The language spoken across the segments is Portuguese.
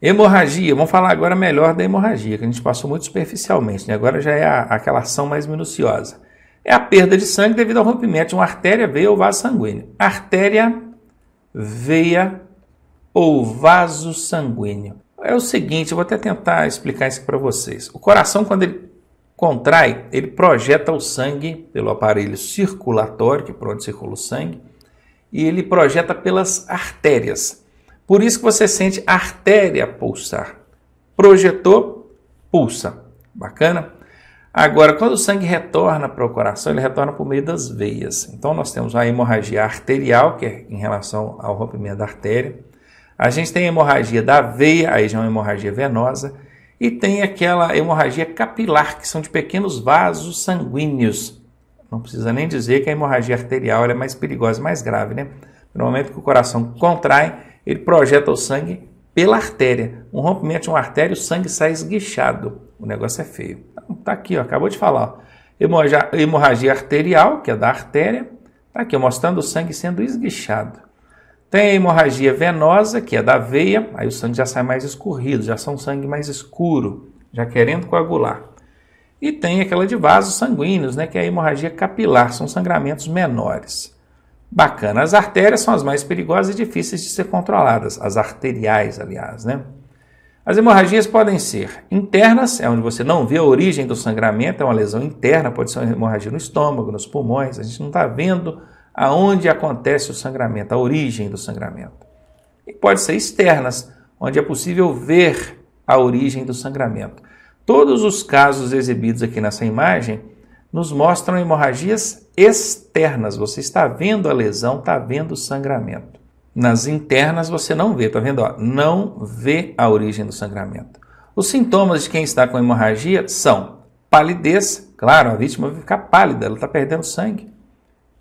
Hemorragia, vamos falar agora melhor da hemorragia, que a gente passou muito superficialmente, né? Agora já é aquela ação mais minuciosa. É a perda de sangue devido ao rompimento de uma artéria, veia ou vaso sanguíneo. Artéria, veia ou vaso sanguíneo. É o seguinte, eu vou até tentar explicar isso para vocês. O coração, quando ele contrai, ele projeta o sangue pelo aparelho circulatório, que é por onde circula o sangue, e ele projeta pelas artérias. Por isso que você sente a artéria pulsar. Projetou, pulsa. Bacana? Agora, quando o sangue retorna para o coração, ele retorna por meio das veias. Então, nós temos a hemorragia arterial, que é em relação ao rompimento da artéria. A gente tem a hemorragia da veia, aí já é uma hemorragia venosa. E tem aquela hemorragia capilar, que são de pequenos vasos sanguíneos. Não precisa nem dizer que a hemorragia arterial é mais perigosa, mais grave, né? No momento que o coração contrai, ele projeta o sangue pela artéria. Um rompimento de uma artéria, o sangue sai esguichado. O negócio é feio. Tá aqui, ó, acabou de falar. Ó. Hemorragia arterial, que é da artéria. Tá aqui, ó, mostrando o sangue sendo esguichado. Tem a hemorragia venosa, que é da veia. Aí o sangue já sai mais escorrido, já são sangue mais escuro, já querendo coagular. E tem aquela de vasos sanguíneos, né, que é a hemorragia capilar, são sangramentos menores. Bacana. As artérias são as mais perigosas e difíceis de ser controladas, as arteriais, aliás, né? As hemorragias podem ser internas, é onde você não vê a origem do sangramento, é uma lesão interna, pode ser uma hemorragia no estômago, nos pulmões, a gente não está vendo aonde acontece o sangramento, a origem do sangramento. E pode ser externas, onde é possível ver a origem do sangramento. Todos os casos exibidos aqui nessa imagem nos mostram hemorragias externas. Você está vendo a lesão, está vendo o sangramento. Nas internas você não vê, está vendo? Ó, não vê a origem do sangramento. Os sintomas de quem está com hemorragia são palidez, claro, a vítima vai ficar pálida, ela está perdendo sangue.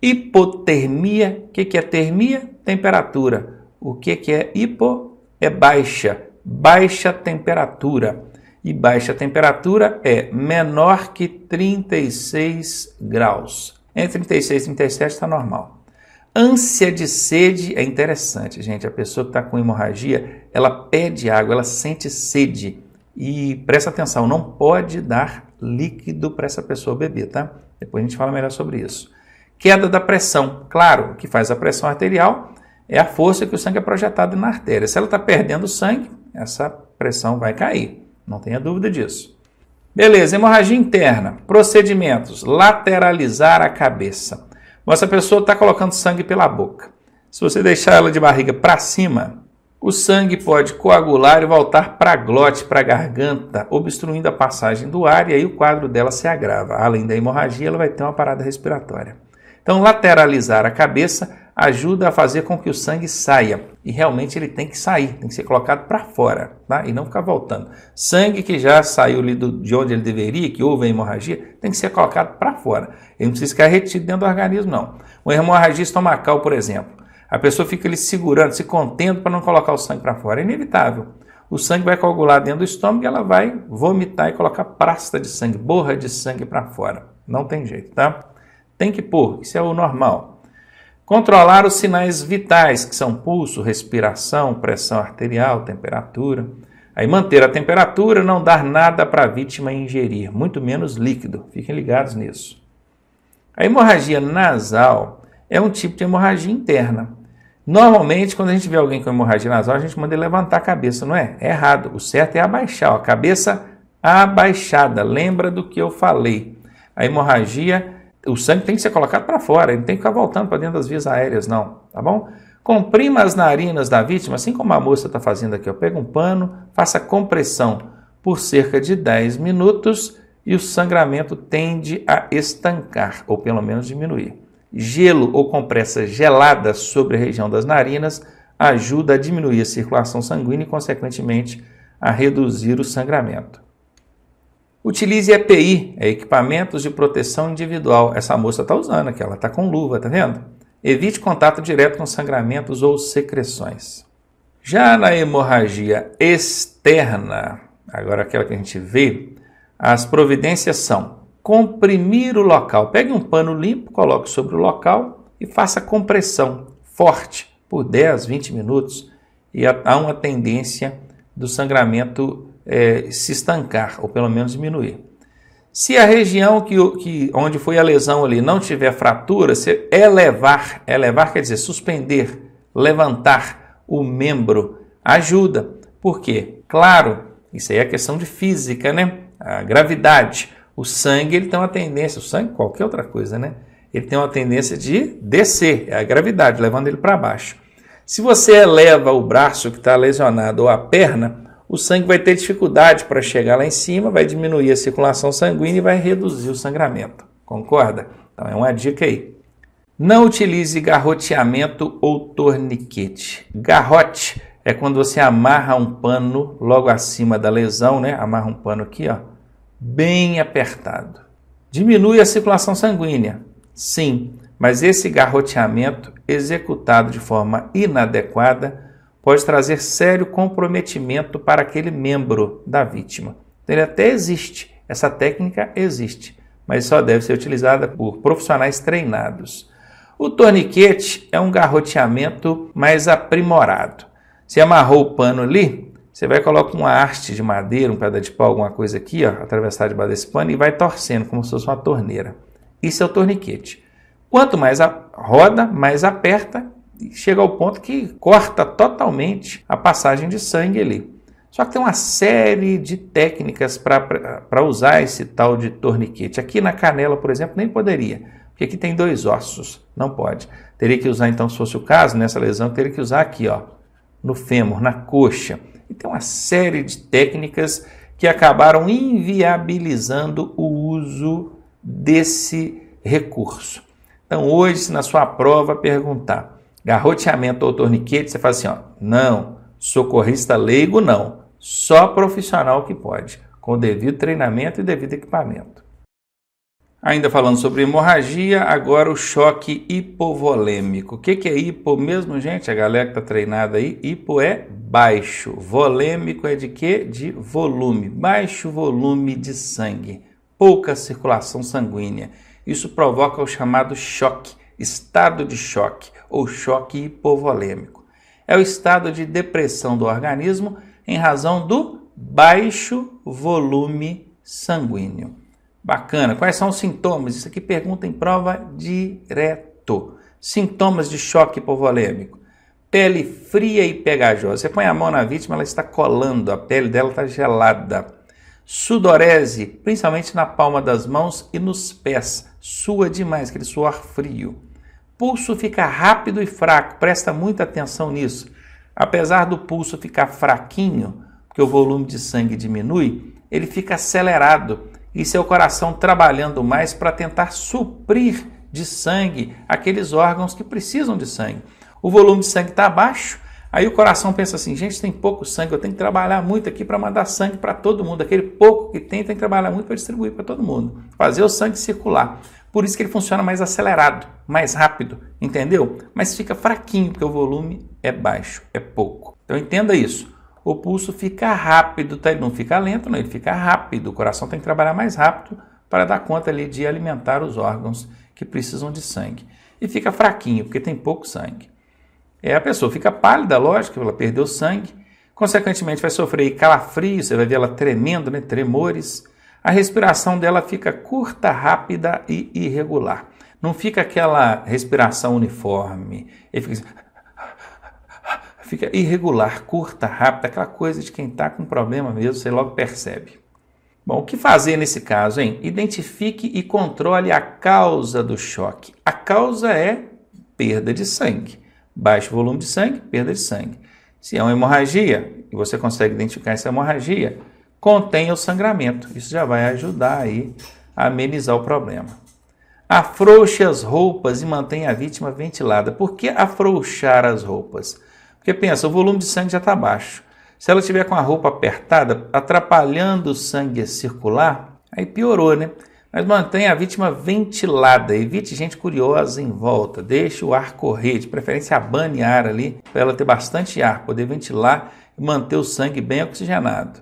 Hipotermia, o que é termia? Temperatura. O que é hipo? É baixa, baixa temperatura. E baixa temperatura é menor que 36 graus. Entre 36 e 37 está normal. Ânsia de sede é interessante, gente. A pessoa que está com hemorragia, ela pede água, ela sente sede. E presta atenção, não pode dar líquido para essa pessoa beber, tá? Depois a gente fala melhor sobre isso. Queda da pressão. Claro, o que faz a pressão arterial é a força que o sangue é projetado na artéria. Se ela está perdendo sangue, essa pressão vai cair. Não tenha dúvida disso. Beleza, hemorragia interna. Procedimentos. Lateralizar a cabeça. Essa pessoa está colocando sangue pela boca. Se você deixar ela de barriga para cima, o sangue pode coagular e voltar para a glote, para a garganta, obstruindo a passagem do ar, e aí o quadro dela se agrava. Além da hemorragia, ela vai ter uma parada respiratória. Então, lateralizar a cabeça ajuda a fazer com que o sangue saia. E realmente ele tem que sair, tem que ser colocado para fora, tá? E não ficar voltando. Sangue que já saiu ali de onde ele deveria, que houve a hemorragia, tem que ser colocado para fora. Ele não precisa ficar retido dentro do organismo, não. Uma hemorragia estomacal, por exemplo. A pessoa fica ali segurando, se contendo para não colocar o sangue para fora. É inevitável. O sangue vai coagular dentro do estômago e ela vai vomitar e colocar pasta de sangue, borra de sangue para fora. Não tem jeito, tá? Tem que pôr, isso é o normal. Controlar os sinais vitais, que são pulso, respiração, pressão arterial, temperatura. Aí manter a temperatura, não dar nada para a vítima ingerir, muito menos líquido. Fiquem ligados nisso. A hemorragia nasal é um tipo de hemorragia interna. Normalmente, quando a gente vê alguém com hemorragia nasal, a gente manda ele levantar a cabeça, não é? É errado. O certo é abaixar, a cabeça abaixada. Lembra do que eu falei. A hemorragia, o sangue tem que ser colocado para fora, ele não tem que ficar voltando para dentro das vias aéreas, não, tá bom? Comprima as narinas da vítima, assim como a moça está fazendo aqui, ó. Pega um pano, faça compressão por cerca de 10 minutos e o sangramento tende a estancar, ou pelo menos diminuir. Gelo ou compressa gelada sobre a região das narinas ajuda a diminuir a circulação sanguínea e, consequentemente, a reduzir o sangramento. Utilize EPI, equipamentos de proteção individual. Essa moça está usando aqui, ela está com luva, tá vendo? Evite contato direto com sangramentos ou secreções. Já na hemorragia externa, agora aquela que a gente vê, as providências são comprimir o local. Pegue um pano limpo, coloque sobre o local e faça compressão forte por 10, 20 minutos. E há uma tendência do sangramento se estancar, ou pelo menos diminuir. Se a região onde foi a lesão ali não tiver fratura, se elevar quer dizer suspender, levantar o membro, ajuda. Por quê? Claro, isso aí é questão de física, né? A gravidade. O sangue, ele tem uma tendência, o sangue, qualquer outra coisa, né? Ele tem uma tendência de descer, é a gravidade, levando ele para baixo. Se você eleva o braço que está lesionado ou a perna, o sangue vai ter dificuldade para chegar lá em cima, vai diminuir a circulação sanguínea e vai reduzir o sangramento. Concorda? Então é uma dica aí. Não utilize garroteamento ou torniquete. Garrote é quando você amarra um pano logo acima da lesão, né? Amarra um pano aqui, ó, bem apertado. Diminui a circulação sanguínea, sim, mas esse garroteamento executado de forma inadequada pode trazer sério comprometimento para aquele membro da vítima. Ele até existe, essa técnica existe, mas só deve ser utilizada por profissionais treinados. O torniquete é um garroteamento mais aprimorado. Se amarrou o pano ali, você vai colocar uma haste de madeira, um pedaço de pau, alguma coisa aqui, ó, atravessar debaixo desse pano e vai torcendo como se fosse uma torneira. Isso é o torniquete. Quanto mais roda, mais aperta, e chega ao ponto que corta totalmente a passagem de sangue ali. Só que tem uma série de técnicas para usar esse tal de torniquete. Aqui na canela, por exemplo, nem poderia, porque aqui tem 2 ossos, não pode. Teria que usar, então, se fosse o caso, nessa lesão, teria que usar aqui, ó, no fêmur, na coxa. E tem uma série de técnicas que acabaram inviabilizando o uso desse recurso. Então, hoje, se na sua prova perguntar garroteamento ou torniquete, você fala assim, ó, não, socorrista leigo não, só profissional que pode, com o devido treinamento e devido equipamento. Ainda falando sobre hemorragia, agora o choque hipovolêmico. O que é hipo mesmo, gente? A galera que está treinada aí, hipo é baixo, volêmico é de quê? De volume, baixo volume de sangue, pouca circulação sanguínea. Isso provoca o chamado choque, estado de choque ou choque hipovolêmico. É o estado de depressão do organismo em razão do baixo volume sanguíneo. Bacana. Quais são os sintomas? Isso aqui pergunta em prova direto. Sintomas de choque hipovolêmico. Pele fria e pegajosa. Você põe a mão na vítima, ela está colando, a pele dela está gelada. Sudorese, principalmente na palma das mãos e nos pés. Sua demais, aquele suor frio. Pulso fica rápido e fraco, presta muita atenção nisso. Apesar do pulso ficar fraquinho, porque o volume de sangue diminui, ele fica acelerado e seu coração trabalhando mais para tentar suprir de sangue aqueles órgãos que precisam de sangue. O volume de sangue está baixo, aí o coração pensa assim, gente, tem pouco sangue, eu tenho que trabalhar muito aqui para mandar sangue para todo mundo. Aquele pouco que tem que trabalhar muito para distribuir para todo mundo, fazer o sangue circular. Por isso que ele funciona mais acelerado, mais rápido, entendeu? Mas fica fraquinho, porque o volume é baixo, é pouco. Então entenda isso. O pulso fica rápido, tá? Ele não fica lento, não, ele fica rápido. O coração tem que trabalhar mais rápido para dar conta ali de alimentar os órgãos que precisam de sangue. E fica fraquinho, porque tem pouco sangue. A pessoa fica pálida, lógico, ela perdeu sangue. Consequentemente vai sofrer calafrio, você vai ver ela tremendo, né? Tremores. A respiração dela fica curta, rápida e irregular. Não fica aquela respiração uniforme. Ele fica irregular, curta, rápida, aquela coisa de quem está com problema mesmo, você logo percebe. Bom, o que fazer nesse caso, hein? Identifique e controle a causa do choque. A causa é perda de sangue. Baixo volume de sangue, perda de sangue. Se é uma hemorragia, e você consegue identificar essa hemorragia, contenha o sangramento. Isso já vai ajudar aí a amenizar o problema. Afrouxe as roupas e mantenha a vítima ventilada. Por que afrouxar as roupas? Porque pensa, o volume de sangue já está baixo. Se ela estiver com a roupa apertada, atrapalhando o sangue a circular, aí piorou, né? Mas mantenha a vítima ventilada, evite gente curiosa em volta, deixe o ar correr, de preferência abane ar ali, para ela ter bastante ar, poder ventilar e manter o sangue bem oxigenado.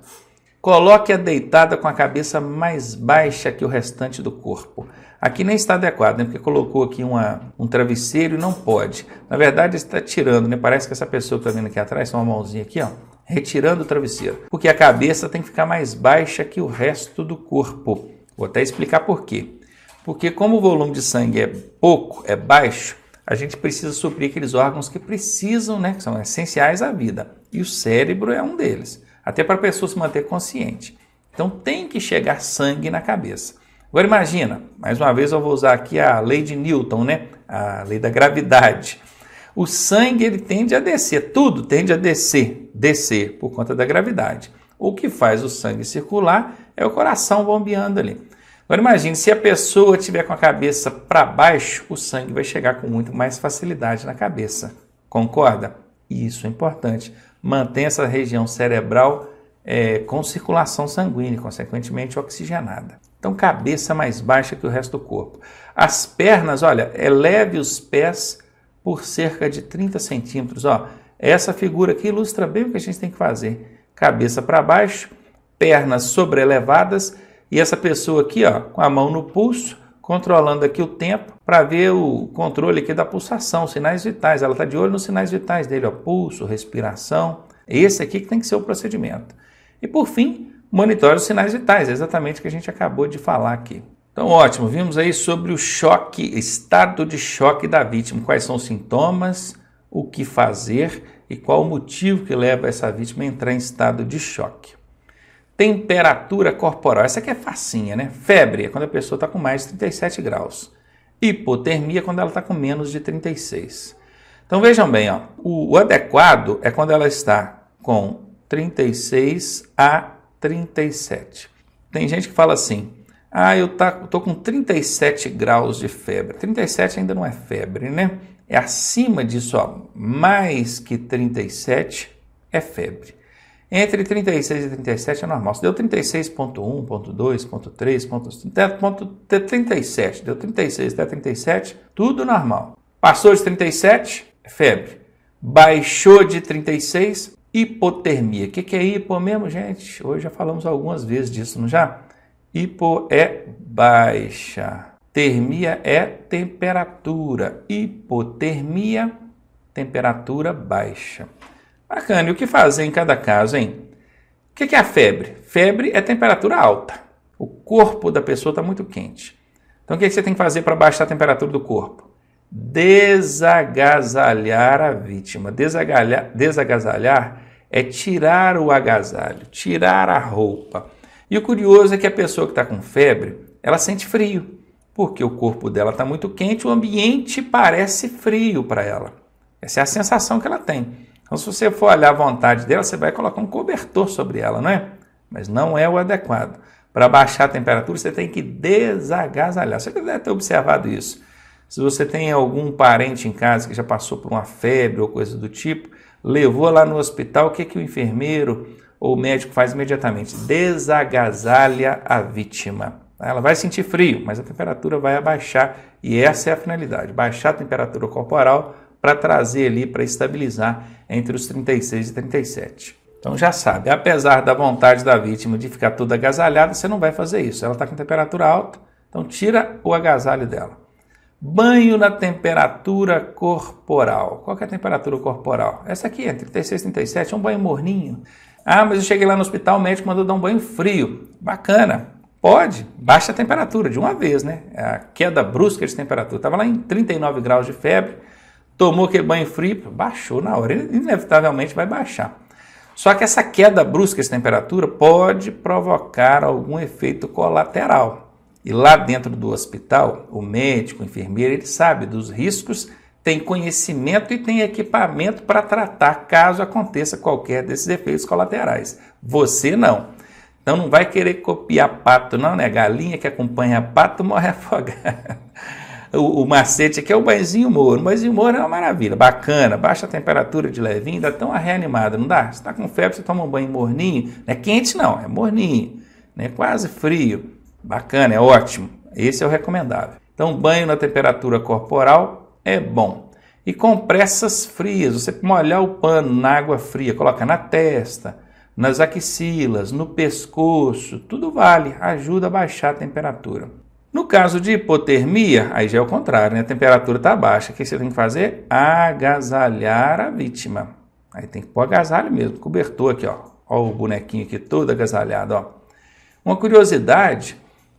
Coloque-a deitada com a cabeça mais baixa que o restante do corpo. Aqui nem está adequado, né? Porque colocou aqui um travesseiro e não pode. Na verdade, está tirando, né? Parece que essa pessoa que está vindo aqui atrás, tem uma mãozinha aqui, ó, retirando o travesseiro, porque a cabeça tem que ficar mais baixa que o resto do corpo. Vou até explicar por quê. Porque como o volume de sangue é pouco, é baixo, a gente precisa suprir aqueles órgãos que precisam, né, que são essenciais à vida. E o cérebro é um deles, até para a pessoa se manter consciente. Então tem que chegar sangue na cabeça. Agora imagina, mais uma vez eu vou usar aqui a lei de Newton, né, a lei da gravidade. O sangue ele tende a descer, tudo tende a descer por conta da gravidade. O que faz o sangue circular é o coração bombeando ali. Agora imagine, se a pessoa estiver com a cabeça para baixo, o sangue vai chegar com muito mais facilidade na cabeça. Concorda? Isso é importante. Mantenha essa região cerebral com circulação sanguínea, consequentemente oxigenada. Então, cabeça mais baixa que o resto do corpo. As pernas, olha, eleve os pés por cerca de 30 centímetros. Ó, essa figura aqui ilustra bem o que a gente tem que fazer. Cabeça para baixo, pernas sobrelevadas, e essa pessoa aqui, ó, com a mão no pulso, controlando aqui o tempo para ver o controle aqui da pulsação, sinais vitais. Ela está de olho nos sinais vitais dele, ó, pulso, respiração. Esse aqui que tem que ser o procedimento. E por fim, monitore os sinais vitais, exatamente o que a gente acabou de falar aqui. Então, ótimo, vimos aí sobre o choque, estado de choque da vítima, quais são os sintomas, o que fazer e qual o motivo que leva essa vítima a entrar em estado de choque. Temperatura corporal, essa aqui é facinha, né? Febre é quando a pessoa está com mais de 37 graus. Hipotermia é quando ela está com menos de 36. Então vejam bem, ó, o adequado é quando ela está com 36 a 37. Tem gente que fala assim, eu estou com 37 graus de febre. 37 ainda não é febre, né? É acima disso, ó, mais que 37 é febre. Entre 36 e 37 é normal. Se deu 36.1, ponto 2, ponto 3, ponto 37, deu 36 até 37, tudo normal. Passou de 37, é febre. Baixou de 36, hipotermia. O que é hipo mesmo, gente? Hoje já falamos algumas vezes disso, não já? Hipo é baixa. Termia é temperatura. Hipotermia, temperatura baixa. Bacana, e o que fazer em cada caso, hein? O que é a febre? Febre é temperatura alta. O corpo da pessoa está muito quente. Então o que você tem que fazer para baixar a temperatura do corpo? Desagasalhar a vítima. Desagasalhar é tirar o agasalho, tirar a roupa. E o curioso é que a pessoa que está com febre, ela sente frio, porque o corpo dela está muito quente, o ambiente parece frio para ela. Essa é a sensação que ela tem. Então, se você for olhar a vontade dela, você vai colocar um cobertor sobre ela, não é? Mas não é o adequado. Para baixar a temperatura, você tem que desagasalhar. Você deve ter observado isso. Se você tem algum parente em casa que já passou por uma febre ou coisa do tipo, levou lá no hospital, o que o enfermeiro ou o médico faz imediatamente? Desagasalha a vítima. Ela vai sentir frio, mas a temperatura vai abaixar e essa é a finalidade, baixar a temperatura corporal para trazer ali, para estabilizar entre os 36 e 37. Então já sabe, apesar da vontade da vítima de ficar toda agasalhada, você não vai fazer isso. Ela está com temperatura alta, então tira o agasalho dela. Banho na temperatura corporal. Qual que é a temperatura corporal? Essa aqui é 36, 37, é um banho morninho. Mas eu cheguei lá no hospital, o médico mandou dar um banho frio. Bacana. Pode, baixa a temperatura de uma vez, né? A queda brusca de temperatura. Estava lá em 39 graus de febre, tomou aquele banho frio, baixou na hora. Ele inevitavelmente vai baixar. Só que essa queda brusca de temperatura pode provocar algum efeito colateral. E lá dentro do hospital, o médico, o enfermeiro, ele sabe dos riscos, tem conhecimento e tem equipamento para tratar caso aconteça qualquer desses efeitos colaterais. Você não. Então não vai querer copiar pato não, né? Galinha que acompanha pato morre afogada. O macete aqui é o banhozinho Moro. O banhozinho Moro é uma maravilha, bacana, baixa a temperatura de levinho, dá tão uma reanimada, não dá? Você está com febre, você toma um banho morninho, não é quente não, é morninho, né? Quase frio, bacana, é ótimo, esse é o recomendável. Então banho na temperatura corporal é bom. E compressas frias, você molhar o pano na água fria, coloca na testa, nas axilas, no pescoço, tudo vale, ajuda a baixar a temperatura. No caso de hipotermia, aí já é o contrário, né? A temperatura está baixa. O que você tem que fazer? Agasalhar a vítima. Aí tem que pôr agasalho mesmo, cobertor aqui, ó. Ó o bonequinho aqui todo agasalhado, ó. Uma curiosidade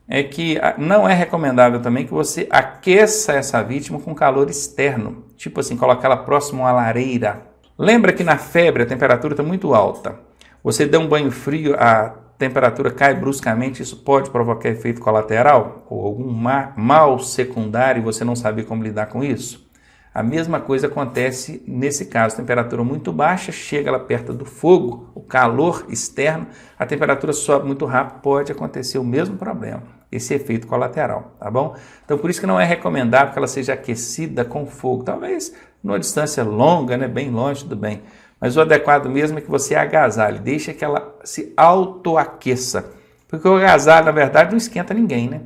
é que não é recomendável também que você aqueça essa vítima com calor externo. Tipo assim, colocar ela próximo à lareira. Lembra que na febre a temperatura está muito alta. Você dá um banho frio, a temperatura cai bruscamente, isso pode provocar efeito colateral? Ou algum mal secundário e você não sabe como lidar com isso? A mesma coisa acontece nesse caso, temperatura muito baixa, chega ela perto do fogo, o calor externo, a temperatura sobe muito rápido, pode acontecer o mesmo problema, esse efeito colateral, tá bom? Então por isso que não é recomendável que ela seja aquecida com fogo, talvez numa distância longa, né, bem longe, tudo bem, mas o adequado mesmo é que você agasalhe, deixa que ela se autoaqueça, porque o agasalho na verdade não esquenta ninguém, né?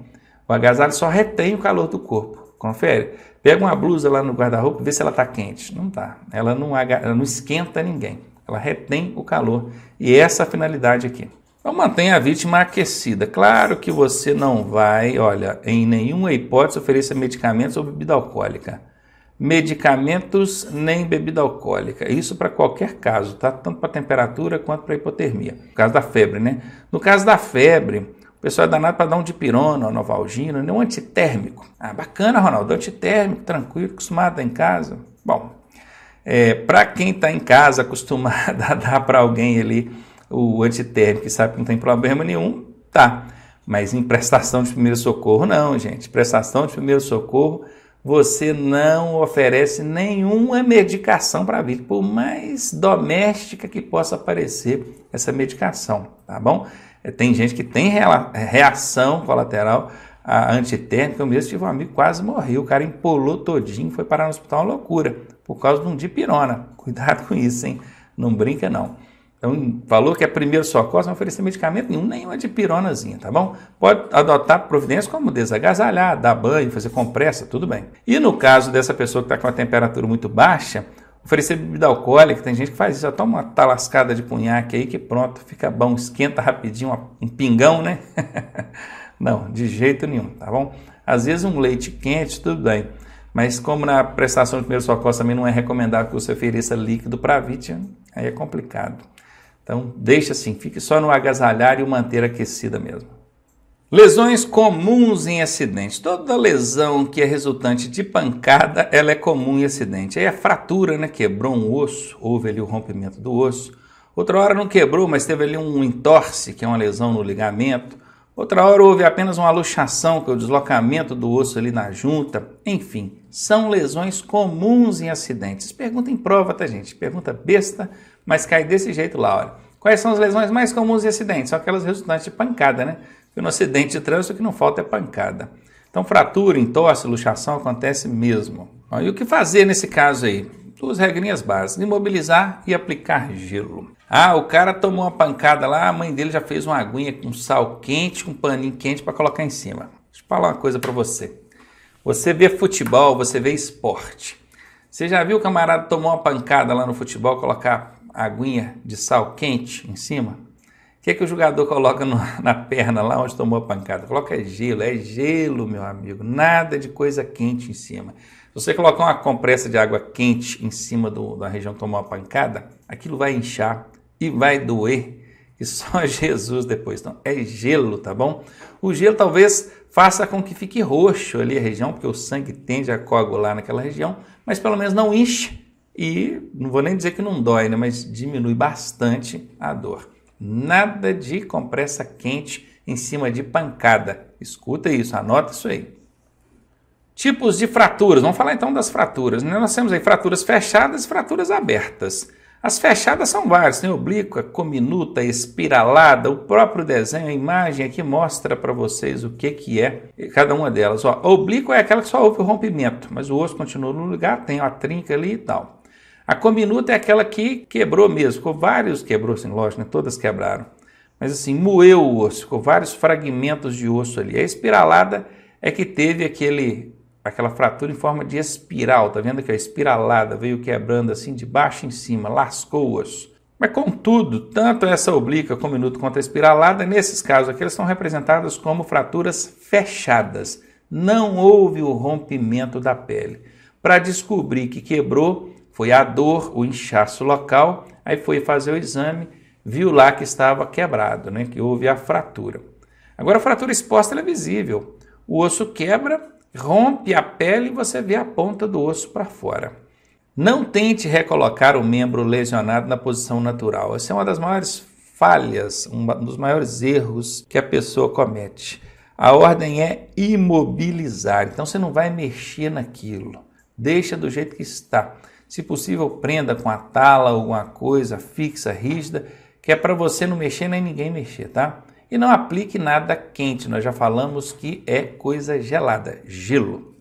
O agasalho só retém o calor do corpo, confere. Pega uma blusa lá no guarda-roupa e vê se ela está quente. Não está. Ela não esquenta ninguém. Ela retém o calor. E essa é a finalidade aqui. Então mantenha a vítima aquecida. Claro que você não vai, olha, em nenhuma hipótese oferecer medicamentos ou bebida alcoólica. Medicamentos nem bebida alcoólica. Isso para qualquer caso, tá? Tanto para temperatura quanto para hipotermia. No caso da febre, né? No caso da febre, o pessoal é danado para dar um dipirona, uma novalgina, um antitérmico. Ah, bacana, Ronaldo, antitérmico, tranquilo, acostumado a dar em casa. Bom, para quem está em casa, acostumado a dar para alguém ali o antitérmico e sabe que não tem problema nenhum, tá. Mas em prestação de primeiro socorro, não, gente. Prestação de primeiro socorro, você não oferece nenhuma medicação para a vítima, por mais doméstica que possa parecer essa medicação, tá bom? Tem gente que tem reação colateral a antitérmica. Eu mesmo tive um amigo que quase morreu, o cara empolou todinho, foi parar no hospital, uma loucura, por causa de um dipirona. Cuidado com isso, hein? Não brinca não. Então, falou que é primeiro socorro, não oferecer medicamento nenhum, nem uma dipironazinha, tá bom? Pode adotar providências como desagasalhar, dar banho, fazer compressa, tudo bem. E no caso dessa pessoa que está com a temperatura muito baixa, oferecer bebida alcoólica, tem gente que faz isso, toma uma talascada de cunhaque aí que pronto, fica bom, esquenta rapidinho, um pingão, né? Não, de jeito nenhum, tá bom? Às vezes um leite quente, tudo bem, mas como na prestação de primeiro socorro também não é recomendável que você ofereça líquido para a vítima, aí é complicado. Então deixa assim, fique só no agasalhar e o manter aquecida mesmo. Lesões comuns em acidente. Toda lesão que é resultante de pancada, ela é comum em acidente. Aí a fratura, né? Quebrou um osso, houve ali o rompimento do osso. Outra hora não quebrou, mas teve ali um entorse, que é uma lesão no ligamento. Outra hora houve apenas uma luxação, que é o deslocamento do osso ali na junta. Enfim, são lesões comuns em acidentes. Pergunta em prova, tá, gente? Pergunta besta, mas cai desse jeito lá, olha. Quais são as lesões mais comuns em acidentes? São aquelas resultantes de pancada, né? Porque no acidente de trânsito o que não falta é pancada. Então, fratura, entorse, luxação acontece mesmo. E o que fazer nesse caso aí? Duas regrinhas básicas: imobilizar e aplicar gelo. Ah, o cara tomou uma pancada lá, a mãe dele já fez uma aguinha com sal quente, com um paninho quente para colocar em cima. Deixa eu falar uma coisa para você. Você vê futebol, você vê esporte. Você já viu o camarada tomar uma pancada lá no futebol, colocar aguinha de sal quente em cima? O que o jogador coloca na perna lá onde tomou a pancada? Coloca gelo, meu amigo, nada de coisa quente em cima. Se você colocar uma compressa de água quente em cima da região que tomou a pancada, aquilo vai inchar e vai doer, e só Jesus depois. Então, é gelo, tá bom? O gelo talvez faça com que fique roxo ali a região, porque o sangue tende a coagular naquela região, mas pelo menos não incha e, não vou nem dizer que não dói, né, mas diminui bastante a dor. Nada de compressa quente em cima de pancada. Escuta isso, anota isso aí. Tipos de fraturas. Vamos falar então das fraturas, né? Nós temos aí fraturas fechadas e fraturas abertas. As fechadas são várias, tem oblíqua, cominuta, espiralada. O próprio desenho, a imagem aqui mostra para vocês o que é cada uma delas. Ó, a oblíqua é aquela que só houve o rompimento, mas o osso continua no lugar, tem uma trinca ali e tal. A cominuta é aquela que quebrou mesmo, ficou vários, quebrou assim, lógico, né? Todas quebraram. Mas assim, moeu o osso, ficou vários fragmentos de osso ali. A espiralada é que teve aquela fratura em forma de espiral, tá vendo que a espiralada veio quebrando assim de baixo em cima, lascou o osso. Mas contudo, tanto essa oblíqua, cominuta quanto a espiralada, nesses casos aqui, elas são representadas como fraturas fechadas. Não houve o rompimento da pele. Para descobrir que quebrou, foi a dor, o inchaço local Aí foi fazer o exame, viu lá que estava quebrado, né? Que houve a fratura. Agora a fratura exposta ela é visível. O osso quebra, rompe a pele e você vê a ponta do osso para fora. Não tente recolocar o membro lesionado na posição natural. Essa é uma das maiores falhas, um dos maiores erros que a pessoa comete. A ordem é imobilizar, então você não vai mexer naquilo. Deixa do jeito que está. Se possível, prenda com a tala, alguma coisa fixa, rígida, que é para você não mexer nem ninguém mexer, tá? E não aplique nada quente, nós já falamos que é coisa gelada, gelo.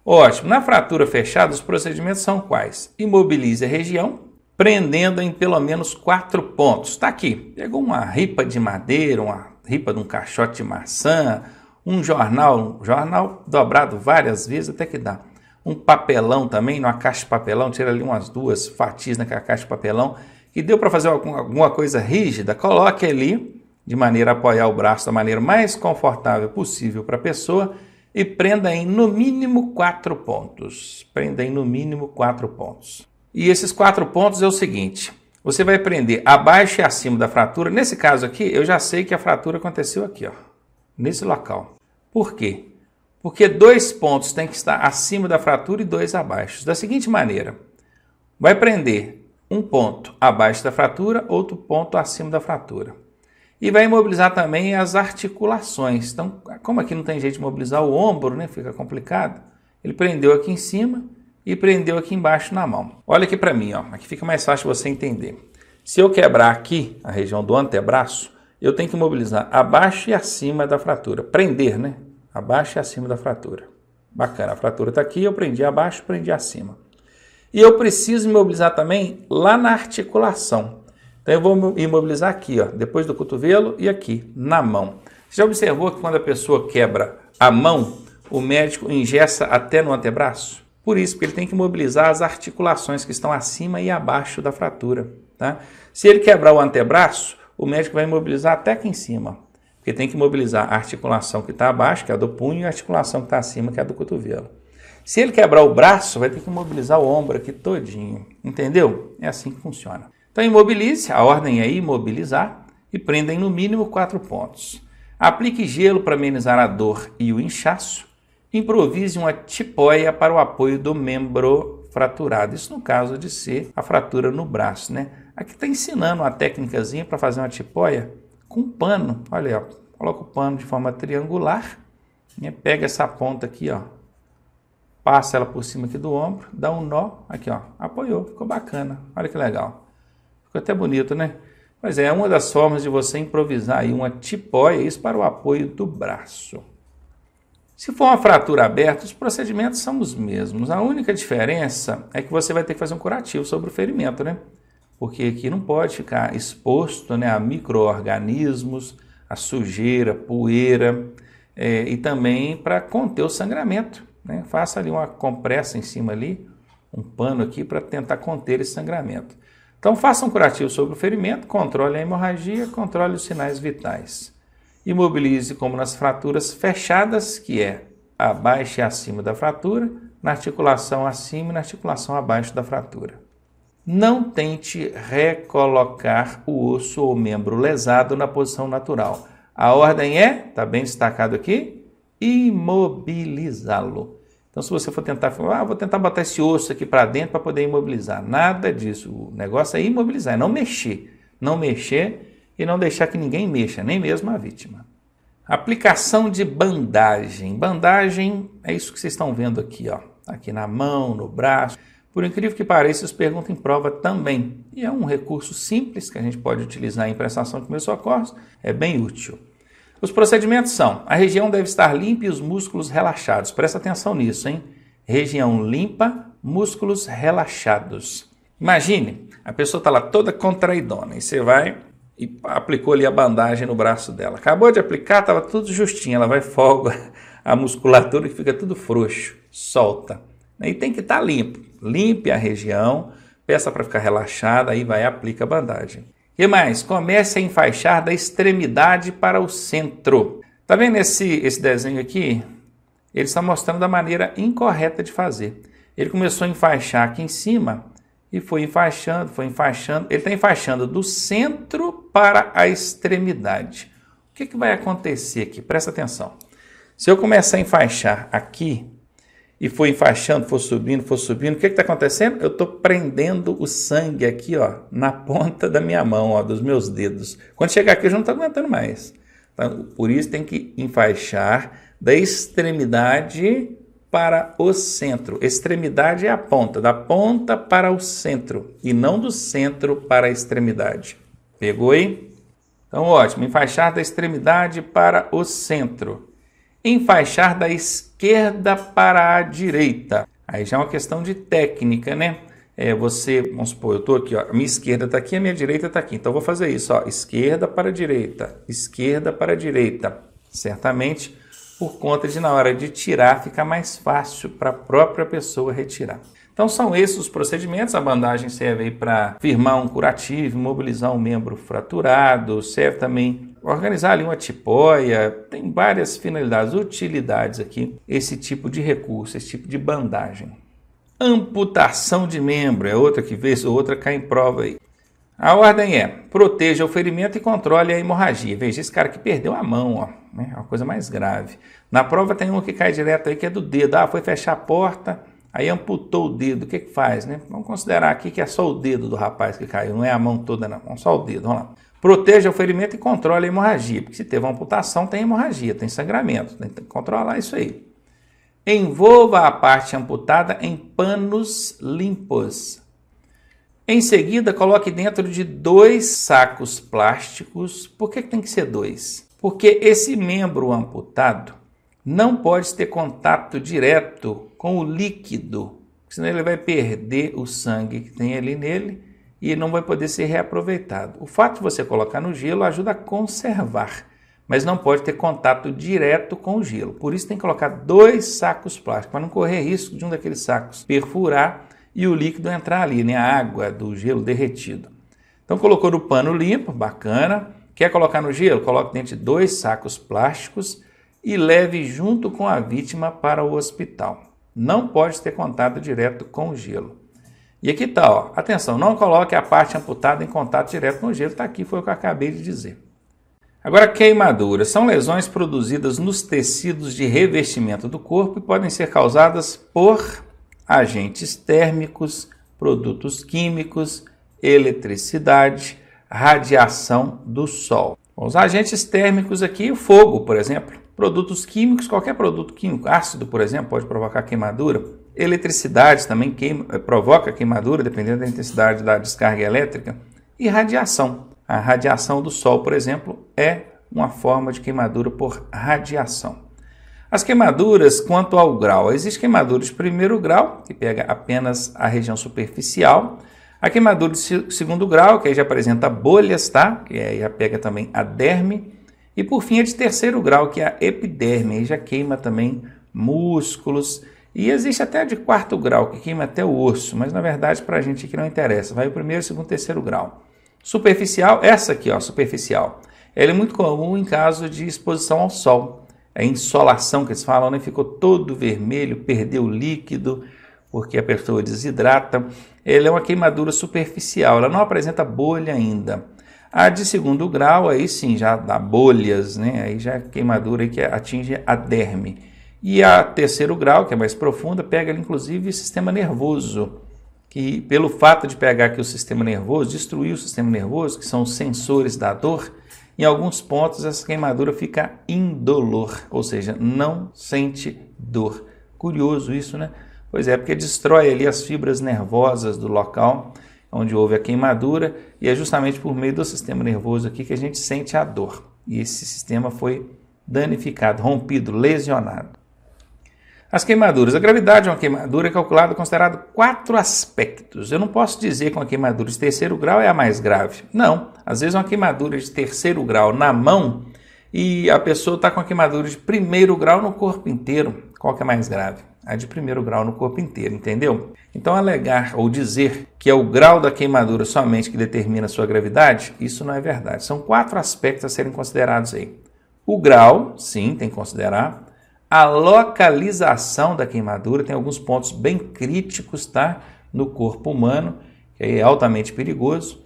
Ótimo, na fratura fechada os procedimentos são quais? Imobilize a região, prendendo em pelo menos 4 pontos. Está aqui, pegou uma ripa de madeira, uma ripa de um caixote de maçã, um jornal dobrado várias vezes até que dá. Um papelão também, numa caixa de papelão, tira ali umas 2 fatias naquela caixa de papelão, que deu para fazer alguma coisa rígida, coloque ali, de maneira a apoiar o braço da maneira mais confortável possível para a pessoa e prenda em no mínimo 4 pontos. Prenda em no mínimo 4 pontos. E esses 4 pontos é o seguinte, você vai prender abaixo e acima da fratura. Nesse caso aqui, eu já sei que a fratura aconteceu aqui, ó, nesse local. Por quê? Porque 2 pontos tem que estar acima da fratura e 2 abaixo. Da seguinte maneira, vai prender um ponto abaixo da fratura, outro ponto acima da fratura. E vai imobilizar também as articulações. Então, como aqui não tem jeito de imobilizar o ombro, né? Fica complicado. Ele prendeu aqui em cima e prendeu aqui embaixo na mão. Olha aqui para mim, ó. Aqui fica mais fácil você entender. Se eu quebrar aqui a região do antebraço, eu tenho que imobilizar abaixo e acima da fratura. Prender, né? Abaixo e acima da fratura. Bacana, a fratura está aqui, eu prendi abaixo, prendi acima. E eu preciso imobilizar também lá na articulação. Então eu vou imobilizar aqui, ó, depois do cotovelo e aqui, na mão. Você já observou que quando a pessoa quebra a mão, o médico engessa até no antebraço? Por isso, porque ele tem que imobilizar as articulações que estão acima e abaixo da fratura. Tá? Se ele quebrar o antebraço, o médico vai imobilizar até aqui em cima. Porque tem que imobilizar a articulação que está abaixo, que é a do punho, e a articulação que está acima, que é a do cotovelo. Se ele quebrar o braço, vai ter que imobilizar o ombro aqui todinho. Entendeu? É assim que funciona. Então imobilize, a ordem é imobilizar e prenda em no mínimo 4 pontos. Aplique gelo para amenizar a dor e o inchaço. Improvise uma tipóia para o apoio do membro fraturado. Isso no caso de ser a fratura no braço, né? Aqui está ensinando uma técnicazinha para fazer uma tipóia com pano. Olha aí, ó. Coloca o pano de forma triangular, né? Pega essa ponta aqui, ó. Passa ela por cima aqui do ombro, dá um nó, aqui ó, apoiou, ficou bacana, olha que legal. Ficou até bonito, né? Mas é uma das formas de você improvisar aí uma tipóia, isso para o apoio do braço. Se for uma fratura aberta, os procedimentos são os mesmos. A única diferença é que você vai ter que fazer um curativo sobre o ferimento, né? Porque aqui não pode ficar exposto, né, a micro-organismos, a sujeira, poeira, e também para conter o sangramento, né? Faça ali uma compressa em cima ali, um pano aqui para tentar conter esse sangramento. Então faça um curativo sobre o ferimento, controle a hemorragia, controle os sinais vitais. Imobilize como nas fraturas fechadas, que é abaixo e acima da fratura, na articulação acima e na articulação abaixo da fratura. Não tente recolocar o osso ou membro lesado na posição natural. A ordem é, está bem destacado aqui, imobilizá-lo. Então, se você for tentar, vou tentar botar esse osso aqui para dentro para poder imobilizar. Nada disso. O negócio é imobilizar, é não mexer. Não mexer e não deixar que ninguém mexa, nem mesmo a vítima. Aplicação de bandagem. Bandagem é isso que vocês estão vendo aqui, ó. Aqui na mão, no braço. Por incrível que pareça, isso pergunta em prova também. E é um recurso simples que a gente pode utilizar em prestação de primeiros socorros. É bem útil. Os procedimentos são, a região deve estar limpa e os músculos relaxados. Presta atenção nisso, hein? Região limpa, músculos relaxados. Imagine, a pessoa está lá toda contraidona e você vai e aplicou ali a bandagem no braço dela. Acabou de aplicar, estava tudo justinho, ela vai folga a musculatura que fica tudo frouxo, solta. E tem que estar limpo. Limpe a região, peça para ficar relaxada, aí vai e aplica a bandagem. O que mais? Comece a enfaixar da extremidade para o centro. Tá vendo esse desenho aqui? Ele está mostrando a maneira incorreta de fazer. Ele começou a enfaixar aqui em cima e foi enfaixando, foi enfaixando. Ele está enfaixando do centro para a extremidade. O que vai acontecer aqui? Presta atenção. Se eu começar a enfaixar aqui, e for enfaixando, for subindo, o que está acontecendo? Eu estou prendendo o sangue aqui, ó, na ponta da minha mão, ó, dos meus dedos. Quando chegar aqui, eu já não estou aguentando mais. Então, por isso tem que enfaixar da extremidade para o centro. Extremidade é a ponta, da ponta para o centro, e não do centro para a extremidade. Pegou aí? Então, ótimo. Enfaixar da extremidade para o centro. Enfaixar da esquerda para a direita. Aí já é uma questão de técnica, né? Vamos supor, eu estou aqui, ó, a minha esquerda está aqui, a minha direita está aqui. Então, eu vou fazer isso, ó, esquerda para direita, esquerda para direita. Certamente, por conta de, na hora de tirar, fica mais fácil para a própria pessoa retirar. Então, são esses os procedimentos. A bandagem serve aí para firmar um curativo, imobilizar um membro fraturado, serve também organizar ali uma tipóia, tem várias finalidades, utilidades aqui, esse tipo de recurso, esse tipo de bandagem. Amputação de membro é outra que vez ou outra cai em prova aí. A ordem é: proteja o ferimento e controle a hemorragia. Veja, esse cara que perdeu a mão, ó, né, é uma coisa mais grave. Na prova tem um que cai direto aí que é do dedo. Foi fechar a porta, aí amputou o dedo. O que faz, né? Vamos considerar aqui que é só o dedo do rapaz que caiu, não é a mão toda não, só o dedo, vamos lá. Proteja o ferimento e controle a hemorragia, porque se teve uma amputação tem hemorragia, tem sangramento, tem que controlar isso aí. Envolva a parte amputada em panos limpos. Em seguida, coloque dentro de 2 sacos plásticos. Por que tem que ser 2? Porque esse membro amputado não pode ter contato direto com o líquido, senão ele vai perder o sangue que tem ali nele e não vai poder ser reaproveitado. O fato de você colocar no gelo ajuda a conservar, mas não pode ter contato direto com o gelo. Por isso tem que colocar 2 sacos plásticos, para não correr risco de um daqueles sacos perfurar e o líquido entrar ali, né? A água do gelo derretido. Então colocou no pano limpo, bacana. Quer colocar no gelo? Coloque dentro de 2 sacos plásticos e leve junto com a vítima para o hospital. Não pode ter contato direto com o gelo. E aqui está, ó, atenção, não coloque a parte amputada em contato direto com o gelo. Está aqui, foi o que eu acabei de dizer. Agora, queimaduras. São lesões produzidas nos tecidos de revestimento do corpo e podem ser causadas por agentes térmicos, produtos químicos, eletricidade, radiação do sol. Os agentes térmicos aqui, o fogo, por exemplo. Produtos químicos, qualquer produto químico, ácido, por exemplo, pode provocar queimadura. Eletricidade também provoca queimadura, dependendo da intensidade da descarga elétrica. E radiação. A radiação do sol, por exemplo, é uma forma de queimadura por radiação. As queimaduras quanto ao grau. Existe queimadura de primeiro grau, que pega apenas a região superficial. A queimadura de segundo grau, que aí já apresenta bolhas, tá? Que aí já pega também a derme. E por fim a de terceiro grau, que é a epiderme, aí já queima também músculos. E existe até a de quarto grau, que queima até o osso, mas na verdade para a gente aqui não interessa. Vai o primeiro, segundo, terceiro grau. Superficial, essa aqui, ó, superficial. Ela é muito comum em caso de exposição ao sol. A insolação que eles falam, né? Ficou todo vermelho, perdeu o líquido, porque a pessoa desidrata. Ela é uma queimadura superficial, ela não apresenta bolha ainda. A de segundo grau, aí sim, já dá bolhas, né? Aí já é queimadura que atinge a derme. E a terceiro grau, que é mais profunda, pega inclusive o sistema nervoso, que pelo fato de pegar aqui o sistema nervoso, destruir o sistema nervoso, que são os sensores da dor, em alguns pontos essa queimadura fica indolor, ou seja, não sente dor. Curioso isso, né? Pois é, porque destrói ali as fibras nervosas do local onde houve a queimadura e é justamente por meio do sistema nervoso aqui que a gente sente a dor. E esse sistema foi danificado, rompido, lesionado. As queimaduras. A gravidade de uma queimadura é calculada considerando 4 aspectos. Eu não posso dizer que uma queimadura de terceiro grau é a mais grave. Não. Às vezes uma queimadura de terceiro grau na mão e a pessoa está com a queimadura de primeiro grau no corpo inteiro. Qual que é mais grave? A de primeiro grau no corpo inteiro, entendeu? Então alegar ou dizer que é o grau da queimadura somente que determina a sua gravidade, isso não é verdade. São 4 aspectos a serem considerados aí. O grau, sim, tem que considerar. A localização da queimadura, tem alguns pontos bem críticos, tá? No corpo humano. que é altamente perigoso,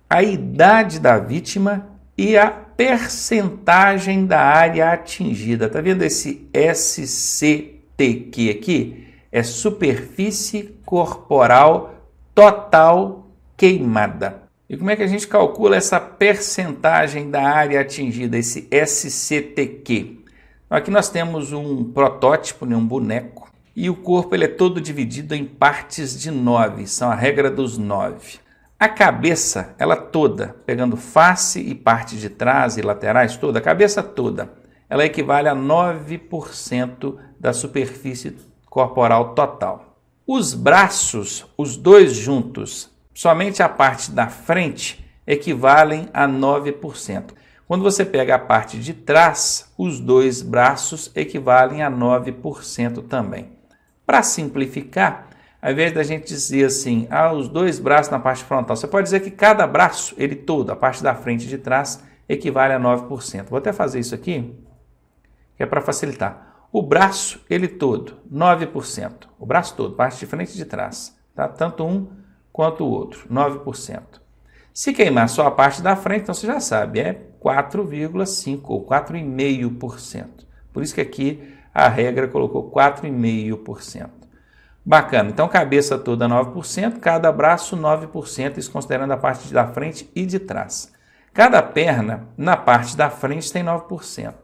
a idade da vítima e a percentagem da área atingida. Tá vendo esse SCTQ aqui? É superfície corporal total queimada. E como é que a gente calcula essa percentagem da área atingida, esse SCTQ? Então, aqui nós temos um protótipo, um boneco, e o corpo ele é todo dividido em partes de 9, são a regra dos 9. A cabeça, ela toda, pegando face e parte de trás e laterais toda, a cabeça toda, ela equivale a 9% da superfície corporal total. Os braços, os dois juntos, somente a parte da frente, equivalem a 9%. Quando você pega a parte de trás, os dois braços equivalem a 9% também. Para simplificar, ao invés da gente dizer assim, os dois braços na parte frontal, você pode dizer que cada braço, ele todo, a parte da frente e de trás, equivale a 9%. Vou até fazer isso aqui, que é para facilitar. O braço, ele todo, 9%. O braço todo, parte de frente e de trás. Tá? Tanto um quanto o outro, 9%. Se queimar só a parte da frente, então você já sabe, é 4,5% ou 4,5%. Por isso que aqui a regra colocou 4,5%. Bacana, então cabeça toda 9%, cada braço 9%, isso considerando a parte da frente e de trás. Cada perna, na parte da frente, tem 9%.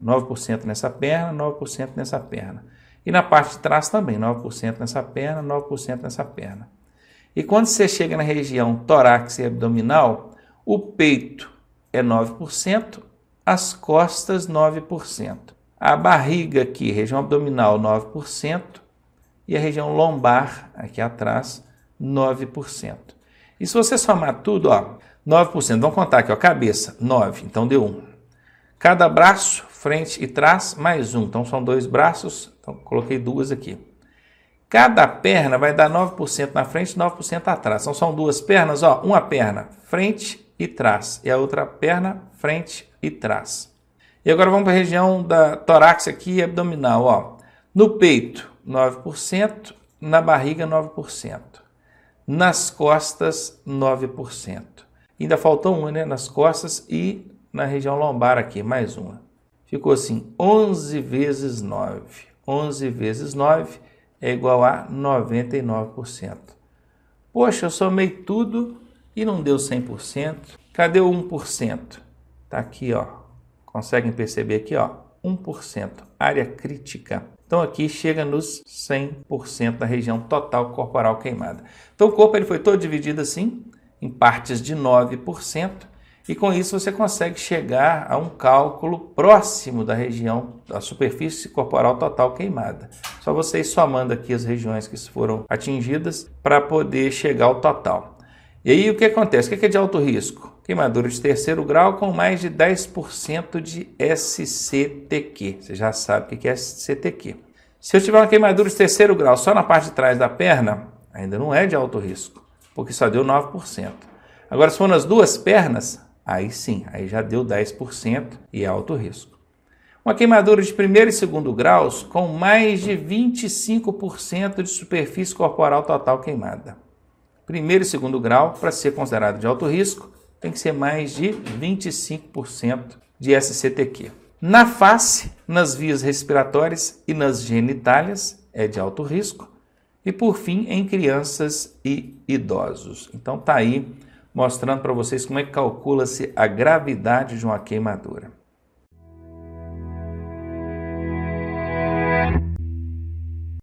9% nessa perna, 9% nessa perna. E na parte de trás também, 9% nessa perna, 9% nessa perna. E quando você chega na região torácica e abdominal, o peito é 9%, as costas 9%. A barriga aqui, região abdominal, 9%. E a região lombar, aqui atrás, 9%. E se você somar tudo, 9%, vamos contar aqui, cabeça, 9, então deu 1. Cada braço, frente e trás, mais 1, então são 2 braços, então coloquei 2 aqui. Cada perna vai dar 9% na frente e 9% atrás, então são 2 pernas, uma perna, frente e trás, e a outra perna, frente e trás. E agora vamos para a região da torácica aqui e abdominal, no peito, 9%, na barriga 9%, nas costas 9%. Ainda faltou uma, nas costas e na região lombar aqui, mais uma. Ficou assim, 11 vezes 9. 11 vezes 9 é igual a 99%. Poxa, eu somei tudo e não deu 100%. Cadê o 1%? Tá aqui, Conseguem perceber aqui, 1%, área crítica. Então aqui chega nos 100% da região total corporal queimada. Então o corpo ele foi todo dividido assim, em partes de 9%, e com isso você consegue chegar a um cálculo próximo da região, da superfície corporal total queimada. Só você ir somando aqui as regiões que foram atingidas para poder chegar ao total. E aí o que acontece? O que é de alto risco? Queimadura de terceiro grau com mais de 10% de SCTQ. Você já sabe o que é SCTQ. Se eu tiver uma queimadura de terceiro grau só na parte de trás da perna, ainda não é de alto risco, porque só deu 9%. Agora, se for nas duas pernas, aí sim, aí já deu 10% e é alto risco. Uma queimadura de primeiro e segundo graus com mais de 25% de superfície corporal total queimada. Primeiro e segundo grau, para ser considerado de alto risco, tem que ser mais de 25% de SCTQ. Na face, nas vias respiratórias e nas genitálias é de alto risco. E por fim, em crianças e idosos. Então tá aí mostrando para vocês como é que calcula-se a gravidade de uma queimadura.